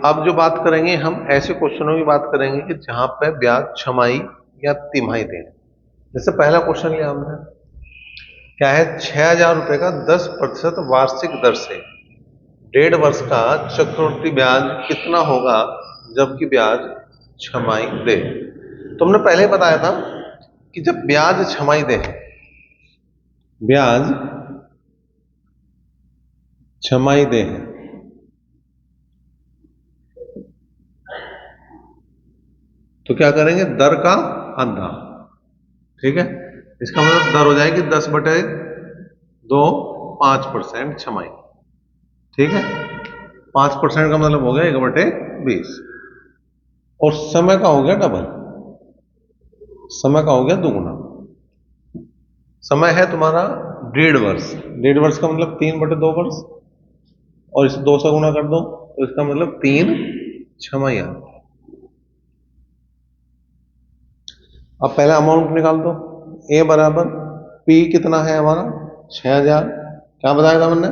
अब जो बात करेंगे हम ऐसे क्वेश्चनों की बात करेंगे कि जहां पे ब्याज छमाही या तिमाही दें। जैसे पहला क्वेश्चन लिया हमने, क्या है, 6,000 रुपए का 10% वार्षिक दर से 1.5 वर्ष का चक्रवृद्धि ब्याज कितना होगा जबकि ब्याज छमाही दे। तो हमने पहले ही बताया था कि जब ब्याज छमाही दे, ब्याज छमाही दे तो क्या करेंगे, दर का आधा। ठीक है, इसका मतलब दर हो जाएगी 10/2, 5% छमाही। ठीक है, 5% का मतलब हो गया 1/20, और समय का हो गया डबल, समय का हो गया दुगुना। समय है तुम्हारा 1.5 वर्ष, 1.5 वर्ष का मतलब 3/2 वर्ष, और इसे 2 से गुना कर दो तो इसका मतलब 3 छमाही। अब पहले अमाउंट निकाल दो, ए बराबर पी कितना है हमारा 6,000, क्या बताया था मैंने,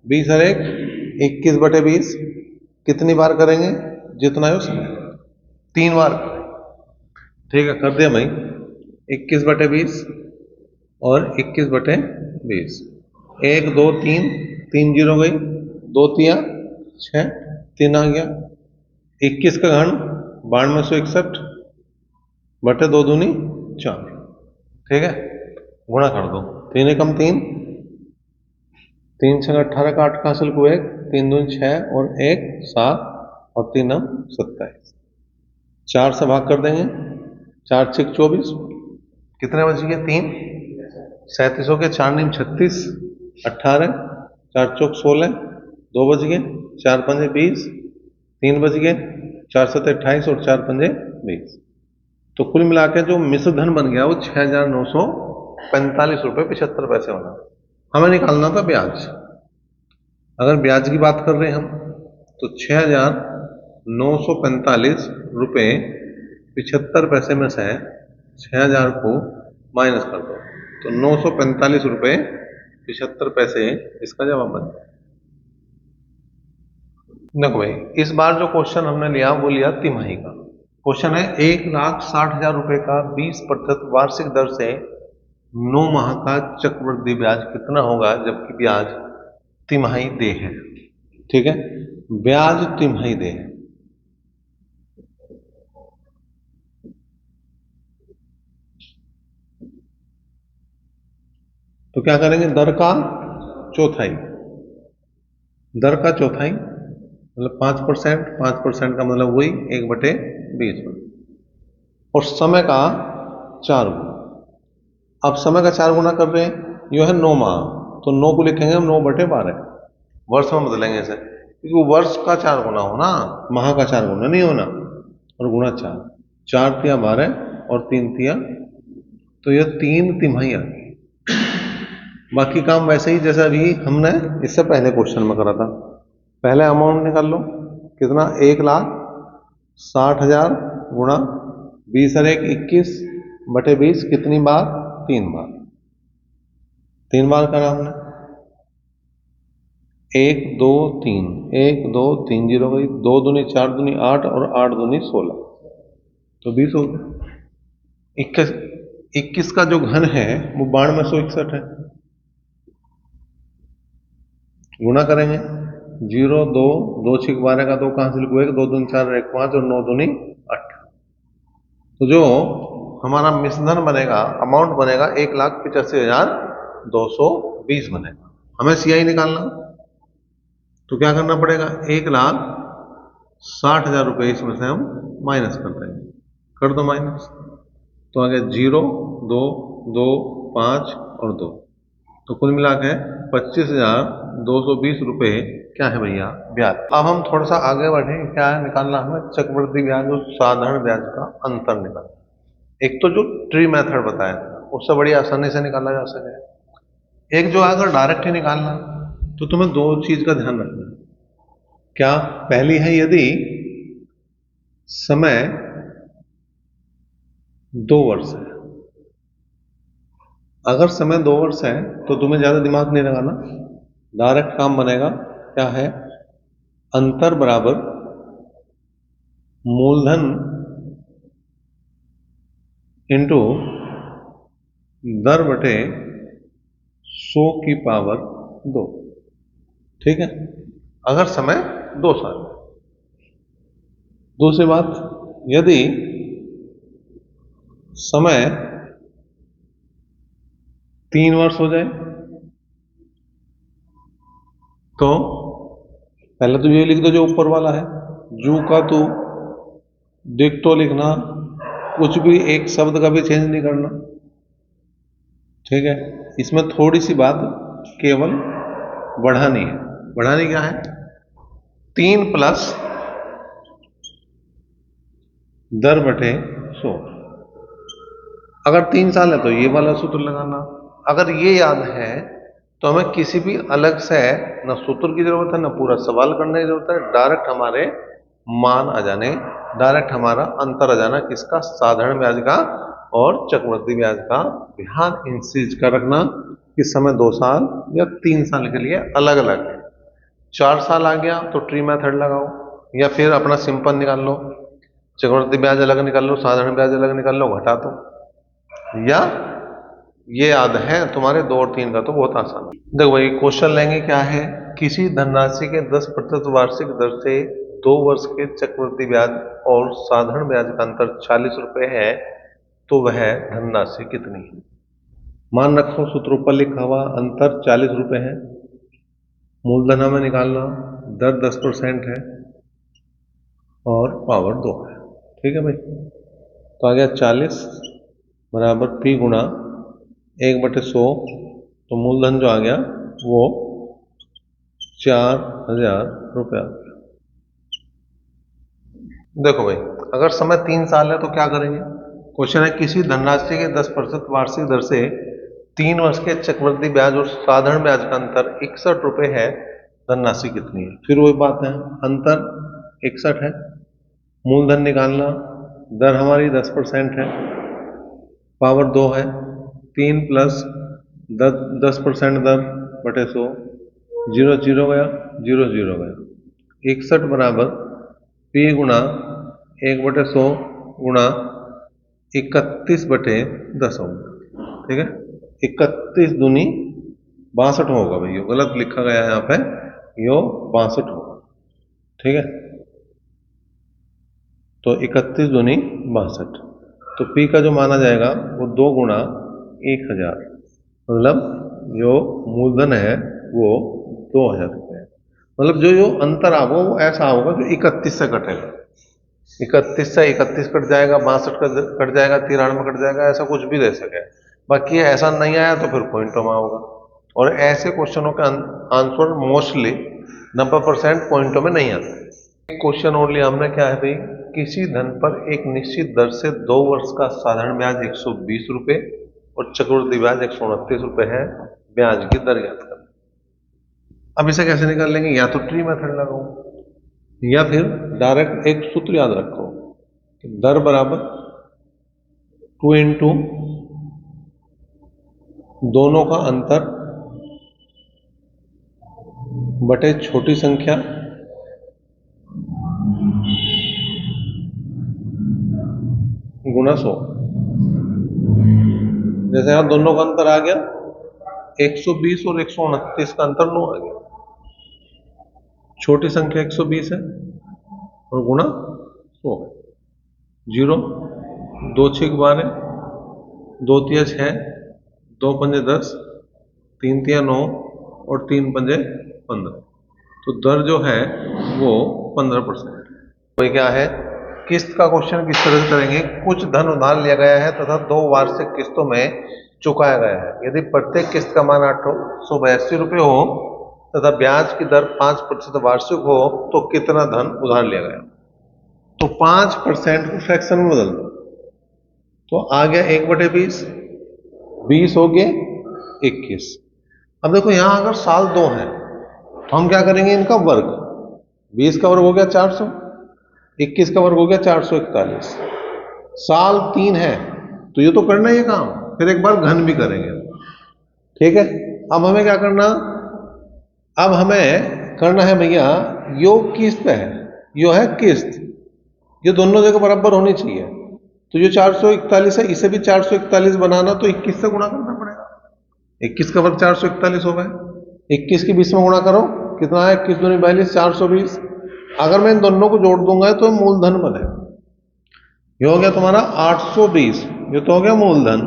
20 और 1 21/20, कितनी बार करेंगे, जितना है उसमें 3 बार। ठीक है, कर दिया भाई, 21/20 और 21/20, 1 2 3, 3 जीरो गई, 2 तिया 6, 3 आ गया, 21 का घन 9261 बटे 2 दूनी 4। ठीक है, गुणा कर दो, 3 एकम 3, 3 छः 18 का 8 का हासिल को 1, 3 दूनी 6 और 1 7 और 3 नम 27, 4 से भाग कर देंगे, 4 6 24, कितने बच गए 3, 37 हो गए, 4 नीम 36, 18, 4 चौक 16, 2 बच गए, 4 पंजे 20, 3 बच गए, 4 सत्ते 28 और 4 पंजे 20। तो कुल मिला के जो मिश्र धन बन गया वो 6,945 रुपये 75 पैसे होना। हमें निकालना था ब्याज। अगर ब्याज की बात कर रहे हैं हम तो 6,945 रुपये 75 पैसे में से 6,000 को माइनस कर दो तो 945 रुपये 75 पैसे इसका जवाब बन जाए। देखो भाई, इस बार जो क्वेश्चन हमने लिया वो लिया तिमाही का क्वेश्चन है। 1,60,000 रुपए का 20% वार्षिक दर से 9 माह का चक्रवृद्धि ब्याज कितना होगा जबकि ब्याज तिमाही दे है। ठीक है, ब्याज तिमाही दे है। तो क्या करेंगे, दर का चौथाई, दर का चौथाई मतलब 5%, 5% का मतलब वही 1/20, और समय का 4 गुना। अब समय का 4 गुना कर रहे हैं, यो है 9 माह, तो 9 को लिखेंगे हम 9/12, वर्ष में बदलेंगे इसे, क्योंकि वर्ष का 4 गुना होना, माह का 4 गुना नहीं होना, और गुणा 4, 4 तिया 12 और 3 तिया, तो यह 3 तिमाही आ गई। बाकी काम वैसे ही जैसा अभी हमने इससे पहले क्वेश्चन में करा था। पहले अमाउंट निकाल लो, कितना, 1,60,000 गुणा 20 और 1 21/20, कितनी बार, 3 बार, 3 बार करा हमने, 1 2 3, 1 2 3 जीरो गई, 2 दूनी 4 दूनी 8 और 8 दूनी 16, तो 20 हो गया। 21 का जो घन है वो 9261 है, गुणा करेंगे, 0 2 2 6 12 का 2 कहां से लिखो, 1 2 दूनी 4 1 5 और 9 दूनी 8। तो जो हमारा मिश्रण बनेगा, अमाउंट बनेगा 1,85,220 बनेगा। हमें सीआई निकालना, तो क्या करना पड़ेगा, 1,60,000 रुपये इसमें से हम माइनस कर देंगे, कर दो माइनस, तो आ गया 0 2 2 5 और 2, तो कुल मिला के 25,220 रुपये क्या है भैया, ब्याज। अब हम थोड़ा सा आगे बढ़े, क्या है निकालना हमें, चक्रवृद्धि ब्याज और साधारण ब्याज का अंतर निकालना। एक तो जो ट्री मेथड बताया उससे बड़ी आसानी से निकाला जा सके, एक जो अगर डायरेक्ट ही निकालना, तो तुम्हें 2 चीज का ध्यान रखना। क्या, पहली है, यदि समय 2 वर्ष है, अगर समय 2 वर्ष है तो तुम्हें ज्यादा दिमाग नहीं लगाना, डायरेक्ट काम बनेगा। क्या है, अंतर बराबर मूलधन इंटू दर बटे 100 की पावर 2। ठीक है, अगर समय 2 साल। दूसरी बात, यदि समय 3 वर्ष हो जाए तो पहले तो ये लिख दो जो ऊपर वाला है, जू का तू, डिक्टो लिखना, कुछ भी एक शब्द का भी चेंज नहीं करना। ठीक है, इसमें थोड़ी सी बात केवल बढ़ानी है। बढ़ानी क्या है? 3 प्लस दर बटे 100। अगर 3 साल है तो ये वाला सूत्र लगाना। अगर ये याद है तो हमें किसी भी अलग से न सूत्र की जरूरत है, न पूरा सवाल करने की जरूरत है। डायरेक्ट हमारे मान आ जाने, डायरेक्ट हमारा अंतर आ जाना, किसका? साधारण ब्याज का और चक्रवृद्धि ब्याज का। ध्यान इन चीज का रखना कि समय 2 साल या 3 साल के लिए अलग अलग है। 4 साल आ गया तो ट्री मेथड लगाओ, या फिर अपना सिंपल निकाल लो, चक्रवृद्धि ब्याज अलग निकाल लो, साधारण ब्याज अलग निकाल लो, घटा दो। या ये याद है तुम्हारे 2 और 3 का तो बहुत आसान है। देखो भाई, क्वेश्चन लेंगे क्या है? किसी धनराशि के 10% वार्षिक दर से 2 वर्ष के चक्रवृद्धि ब्याज और साधारण ब्याज का अंतर 40 रुपए है, तो वह धनराशि कितनी है? मान रखो सूत्र ऊपर लिखा हुआ, अंतर 40 रुपए है, मूलधन हमें निकालना, दर 10% है और पावर 2 है। ठीक है भाई, तो आ गया 40 बराबर पी गुणा 1/100, तो मूलधन जो आ गया वो 4000 रुपया। देखो भाई, अगर समय 3 साल है तो क्या करेंगे? क्वेश्चन है किसी धनराशि के 10% वार्षिक दर से 3 वर्ष के चक्रवृद्धि ब्याज और साधारण ब्याज का अंतर 61 रुपए है, धनराशि कितनी है? फिर वही बात है, अंतर 61 है, मूलधन निकालना, दर हमारी 10% है, पावर 2 है, 3 प्लस 10% दर बटे 100, 0 0 गया, 0 0 गया, 61 बराबर पी गुणा 1/100 गुणा 31/10 होगा। ठीक है, 31 दूनी 62 होगा भाई, गलत लिखा गया है यहाँ पे, यो 62 होगा। ठीक है, तो 31 दूनी 62, तो पी का जो माना जाएगा वो 2 गुणा 1000, मतलब जो मूलधन है वो 2000 रुपये है। मतलब जो अंतर आएगा वो ऐसा होगा जो 31 से कटेगा, 31 से 31 कट जाएगा, 62 कट जाएगा, 93 कट जाएगा, ऐसा कुछ भी दे सके। बाकी ऐसा नहीं आया तो फिर पॉइंटों में होगा। और ऐसे क्वेश्चनों का आंसर मोस्टली 90% पॉइंटों में नहीं आता। क्वेश्चन ओनली हमने क्या है भाई, किसी धन पर एक निश्चित दर से 2 वर्ष का साधारण ब्याज 120 रुपए और चक्रवृद्धि ब्याज 129 रुपए है, ब्याज की दर ज्ञात करना। अब इसे कैसे निकाल लेंगे? या तो ट्री मेथड लगाओ या फिर डायरेक्ट एक सूत्र याद रखो, दर बराबर 2 इंटू दोनों का अंतर बटे छोटी संख्या गुणा 100। जैसे यहां दोनों का अंतर आ गया 120 और 129 का अंतर 9 आ गया, छोटी संख्या 120 है और गुणा 100 है। 0 2 6 12, 2 तिया 6, 2 पंजे 10, 3 तिया 9 और 3 पंजे 15, तो दर जो है वो 15%। वही क्या है, किस्त का क्वेश्चन किस तरह से करेंगे? कुछ धन उधार लिया गया है तथा 2 वार्षिक किस्तों में चुकाया गया है। यदि प्रत्येक किस्त का मान 882 रुपये हो तथा ब्याज की दर 5% वार्षिक हो तो कितना धन उधार लिया गया? तो 5% को फ्रैक्शन में बदल दो, तो आ गया 1/20, 20 हो गए 21। अब देखो यहां अगर साल 2 है तो हम क्या करेंगे, इनका वर्ग, 20 का वर्ग हो गया 400, 21 का वर्ग हो गया 441, साल 3 है तो ये तो करना ही है काम, फिर एक बार घन भी करेंगे। ठीक है, अब हमें क्या करना, अब हमें करना है भैया, यो किस्त है, यो है किस्त, ये दोनों जगह बराबर होनी चाहिए। तो जो 441 है इसे भी 441 बनाना तो 21 से गुणा करना पड़ेगा। 21 का वर्ग 441 हो गए। 21 की 20 में गुणा करो, कितना है? 21 दूनी 42, 420। अगर मैं इन दोनों को जोड़ दूंगा तो मूलधन बनेगा। ये हो गया तुम्हारा 820, ये तो हो गया मूलधन।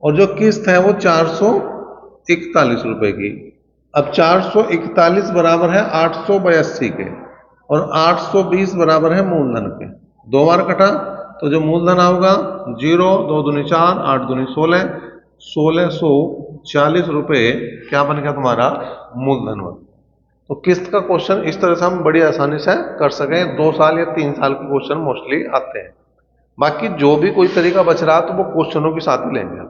और जो किस्त है वो 441 रुपए की। अब 441 बराबर है 882 के, और 820 बराबर है मूलधन के। दो बार कटा तो जो मूलधन आओगा 0, 2 दूनी 4, 8 दूनी 16, 1640 रुपए क्या बन गया तुम्हारा? मूलधन बन। तो किस्त का क्वेश्चन इस तरह से हम बड़ी आसानी से कर सकें। 2 साल या 3 साल के क्वेश्चन मोस्टली आते हैं। बाकी जो भी कोई तरीका बच रहा तो वो क्वेश्चनों के साथ ही लेंगे।